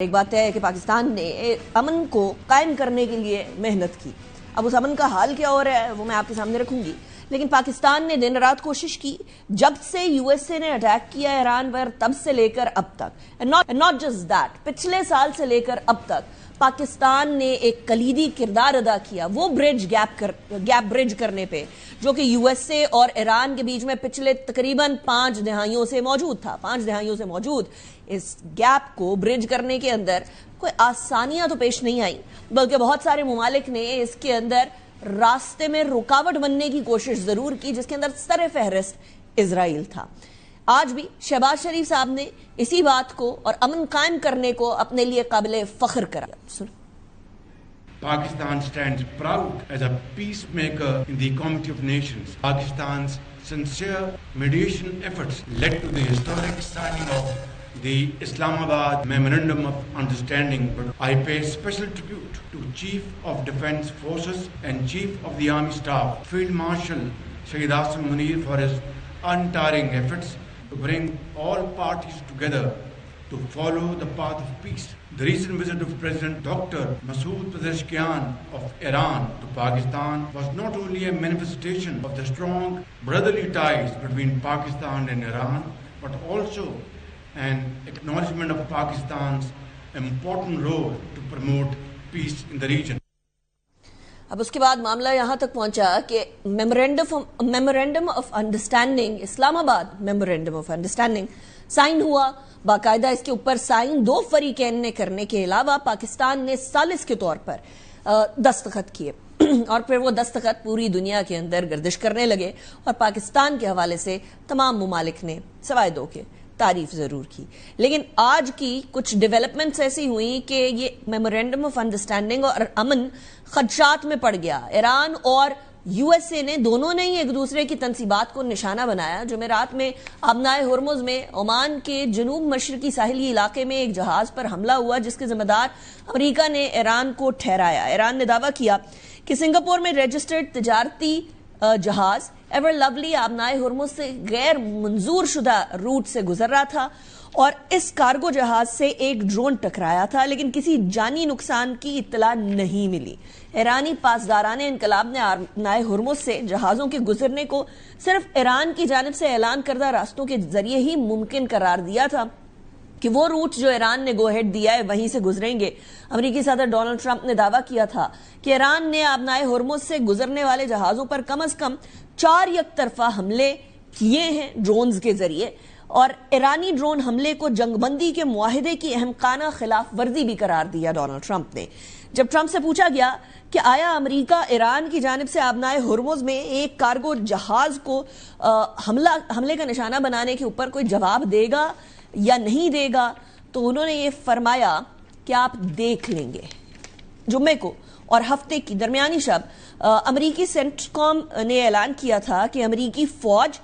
ایک بات ہے کہ پاکستان نے امن کو قائم کرنے کے لیے محنت کی. اب اس امن کا حال کیا ہو رہا ہے وہ میں آپ کے سامنے رکھوں گی. لیکن پاکستان نے دن رات کوشش کی. جب سے یو ایس اے نے اٹیک کیا ایران پر تب سے لے کر اب تک, not just that, پچھلے سال سے لے کر اب تک پاکستان نے ایک کلیدی کردار ادا کیا وہ گیپ برج کرنے پہ, جو کہ یو ایس اے اور ایران کے بیچ میں پچھلے تقریباً 5 دہائیوں سے موجود تھا. 5 دہائیوں سے موجود اس گیپ کو برج کرنے کے اندر کوئی آسانیاں تو پیش نہیں آئیں, بلکہ بہت سارے ممالک نے اس کے اندر راستے میں رکاوٹ بننے کی کوشش ضرور کی, جس کے اندر سر فہرست اسرائیل تھا. آج بھی شہباز شریف صاحب نے اسی بات کو اور امن قائم کرنے کو اپنے لیے قابل فخر کرا. Pakistan stands proud as a peacemaker in the Committee of Nations. Pakistan's sincere mediation efforts led to the historic signing of the Islamabad Memorandum of Understanding. I pay special tribute to Chief of Defence Forces and Chief of the Army Staff, Field Marshal Shahid Asim Munir, for his untiring efforts to bring all parties together to follow the path of peace. The recent visit of President Dr. Masood Pezeshkian of Iran to Pakistan was not only a manifestation of the strong brotherly ties between Pakistan and Iran, but also an acknowledgement of Pakistan's important role to promote peace in the region. اب اس کے بعد معاملہ یہاں تک پہنچا کہ memorandum of understanding, اسلام آباد memorandum of understanding sign ہوا. باقاعدہ اس کے اوپر سائن 2 فریقین نے کرنے کے علاوہ پاکستان نے ثالث کے طور پر دستخط کیے اور پھر وہ دستخط پوری دنیا کے اندر گردش کرنے لگے, اور پاکستان کے حوالے سے تمام ممالک نے سوائے 2 کے تعریف ضرور کی. لیکن آج کی کچھ ڈیولپمنٹس ایسی ہوئی کہ یہ میمورینڈم آف انڈرسٹینڈنگ اور امن خدشات میں پڑ گیا. ایران اور یو ایس اے نے دونوں نے ہی ایک دوسرے کی تنصیبات کو نشانہ بنایا. جمعرات میں آبنائے ہرمز میں عمان کے جنوب مشرقی ساحلی علاقے میں ایک جہاز پر حملہ ہوا, جس کے ذمہ دار امریکہ نے ایران کو ٹھہرایا. ایران نے دعویٰ کیا کہ سنگاپور میں رجسٹرڈ تجارتی جہاز ایور لولی آبنائے ہرمز سے غیر منظور شدہ روٹ سے گزر رہا تھا, اور اس کارگو جہاز سے ایک ڈرون ٹکرایا تھا, لیکن کسی جانی نقصان کی اطلاع نہیں ملی. ایرانی پاسداران انقلاب نے آبنائے ہرمز سے جہازوں کے گزرنے کو صرف ایران کی جانب سے اعلان کردہ راستوں کے ذریعے ہی ممکن قرار دیا تھا کہ وہ روٹ جو ایران نے گو ہیڈ دیا ہے وہیں سے گزریں گے. امریکی صدر ڈونلڈ ٹرمپ نے دعویٰ کیا تھا کہ ایران نے آبنائے ہرمز سے گزرنے والے جہازوں پر کم از کم 4 یک طرفہ حملے کیے ہیں ڈرونز کے ذریعے, اور ایرانی ڈرون حملے کو جنگ بندی کے معاہدے کی احمقانہ خلاف ورزی بھی قرار دیا ڈونلڈ ٹرمپ نے. جب ٹرمپ سے پوچھا گیا کہ آیا امریکہ ایران کی جانب سے آبنائے ہرمز میں ایک کارگو جہاز کو حملے کا نشانہ بنانے کے اوپر کوئی جواب دے گا یا نہیں دے گا, تو انہوں نے یہ فرمایا کہ آپ دیکھ لیں گے. جمعے کو اور ہفتے کی درمیانی شب امریکی سینٹ کام نے اعلان کیا تھا کہ امریکی فوج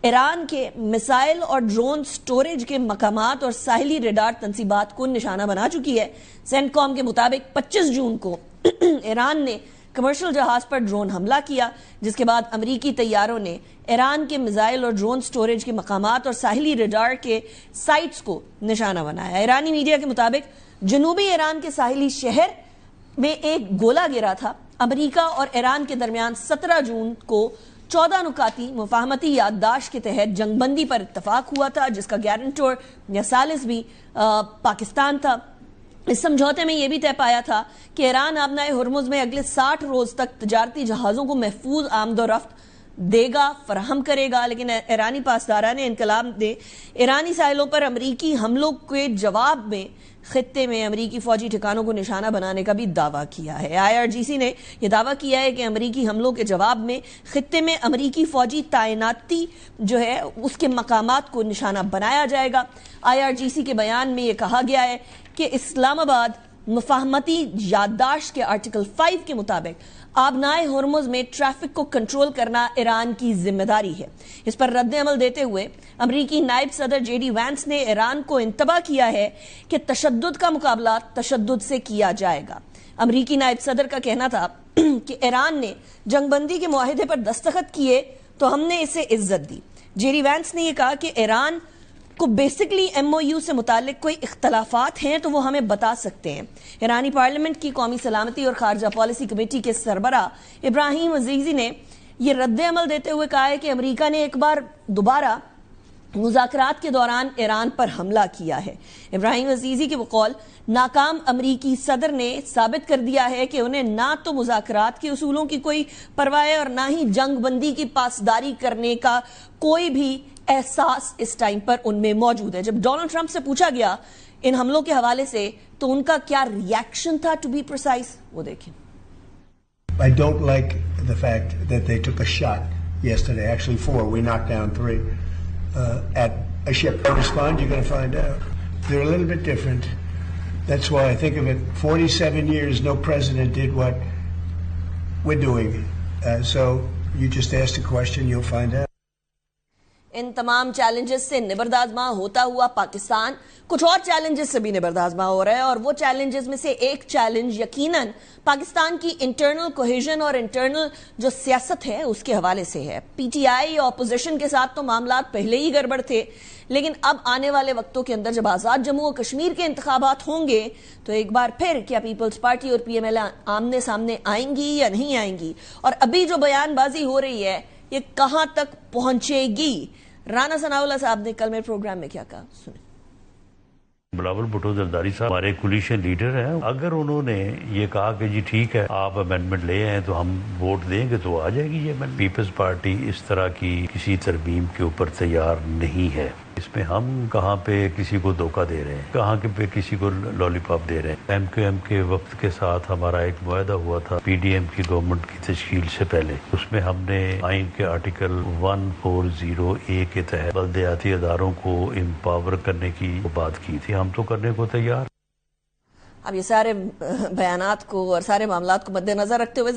ایران کے میسائل اور ڈرون سٹوریج کے مقامات اور ساحلی ریڈار تنصیبات کو نشانہ بنا چکی ہے. سینٹ کام کے مطابق 25 جون کو ایران نے کمرشل جہاز پر ڈرون حملہ کیا, جس کے بعد امریکی طیاروں نے ایران کے میزائل اور ڈرون سٹوریج کے مقامات اور ساحلی ریڈار کے سائٹس کو نشانہ بنایا. ایرانی میڈیا کے مطابق جنوبی ایران کے ساحلی شہر میں ایک گولہ گرا تھا. امریکہ اور ایران کے درمیان 17 جون کو 14 نکاتی مفاہمتی یادداشت کے تحت جنگ بندی پر اتفاق ہوا تھا, جس کا گارنٹور یا ثالث بھی پاکستان تھا. اس سمجھوتے میں یہ بھی طے پایا تھا کہ ایران آبنائے ہرمز میں اگلے 60 روز تک تجارتی جہازوں کو محفوظ آمد و رفت دے گا, فراہم کرے گا. لیکن ایرانی پاسداران انقلاب نے ایرانی ساحلوں پر امریکی حملوں کے جواب میں خطے میں امریکی فوجی ٹھکانوں کو نشانہ بنانے کا بھی دعویٰ کیا ہے. IRGC نے یہ دعویٰ کیا ہے کہ امریکی حملوں کے جواب میں خطے میں امریکی فوجی تعیناتی جو ہے اس کے مقامات کو نشانہ بنایا جائے گا. IRGC کے بیان میں یہ کہا گیا ہے کہ اسلام آباد مفاہمتی یادداشت کے آرٹیکل 5 کے مطابق آبنائے ہرمز میں ٹریفک کو کنٹرول کرنا ایران کی ذمہ داری ہے. اس پر رد عمل دیتے ہوئے امریکی نائب صدر JD وینس نے ایران کو انتباہ کیا ہے کہ تشدد کا مقابلہ تشدد سے کیا جائے گا. امریکی نائب صدر کا کہنا تھا کہ ایران نے جنگ بندی کے معاہدے پر دستخط کیے تو ہم نے اسے عزت دی. JD وینس نے یہ کہا کہ ایران کو بیسکلی ایم او یو سے متعلق کوئی اختلافات ہیں تو وہ ہمیں بتا سکتے ہیں. ایرانی پارلیمنٹ کی قومی سلامتی اور خارجہ پالیسی کمیٹی کے سربراہ ابراہیم عزیزی نے یہ رد عمل دیتے ہوئے کہا ہے کہ امریکہ نے ایک بار دوبارہ مذاکرات کے دوران ایران پر حملہ کیا ہے. ابراہیم عزیزی کے بقول ناکام امریکی صدر نے ثابت کر دیا ہے کہ انہیں نہ تو مذاکرات کے اصولوں کی کوئی پرواہ ہے اور نہ ہی جنگ بندی کی پاسداری کرنے کا کوئی بھی احساس اس ٹائم پر ان میں موجود ہے. جب ڈونلڈ ٹرمپ سے پوچھا گیا ان حملوں کے حوالے سے تو ان کا کیا ریاکشن تھا ٹو بی پریسائز وہ دیکھیں. I don't like the fact that they took a shot yesterday, actually 4, we knocked down 3, at a ship. They respond, you're going to find out. They're a little bit different. That's why I think of it, 47 years, no president did what we're doing. So you just ask the question, you'll find out. ان تمام challenges سے نبردآزما ہوتا ہوا پاکستان کچھ اور challenges سے بھی نبردآزما ہو رہا ہے، اور وہ چیلنجز میں سے ایک چیلنج یقیناً پاکستان کی انٹرنل کوہیژن اور انٹرنل جو سیاست ہے اس کے حوالے سے ہے. پی ٹی آئی یا اپوزیشن کے ساتھ تو معاملات پہلے ہی گڑبڑ تھے، لیکن اب آنے والے وقتوں کے اندر جب آزاد جموں و کشمیر کے انتخابات ہوں گے تو ایک بار پھر کیا پیپلز پارٹی اور پی ایم ایل آمنے سامنے آئیں گی یا نہیں آئیں گی، اور ابھی جو بیان بازی ہو رہی ہے یہ کہاں تک پہنچے گی. رانا ثناء اللہ صاحب نے کل میرے پروگرام میں کیا کہا سنیں. بلاول بھٹو زرداری صاحب ہمارے کولیشن لیڈر ہیں، اگر انہوں نے یہ کہا کہ جی ٹھیک ہے آپ امینڈمنٹ لے آئیں تو ہم ووٹ دیں گے تو آ جائے گی یہ امینڈمنٹ. پیپلز پارٹی اس طرح کی کسی ترمیم کے اوپر تیار نہیں ہے. اس میں ہم کہاں پہ کسی کو دھوکہ دے رہے ہیں، کہاں پہ کسی کو لالی پاپ دے رہے ہیں. ایم کیو ایم کے وقت کے ساتھ ہمارا ایک معاہدہ ہوا تھا پی ڈی ایم کی گورنمنٹ کی تشکیل سے پہلے، اس میں ہم نے آئین کے آرٹیکل 140A کے تحت بلدیاتی اداروں کو امپاور کرنے کی بات کی تھی. ہم تو کرنے کو تیار. اب یہ سارے بیانات کو اور سارے معاملات کو مد نظر رکھتے ہوئے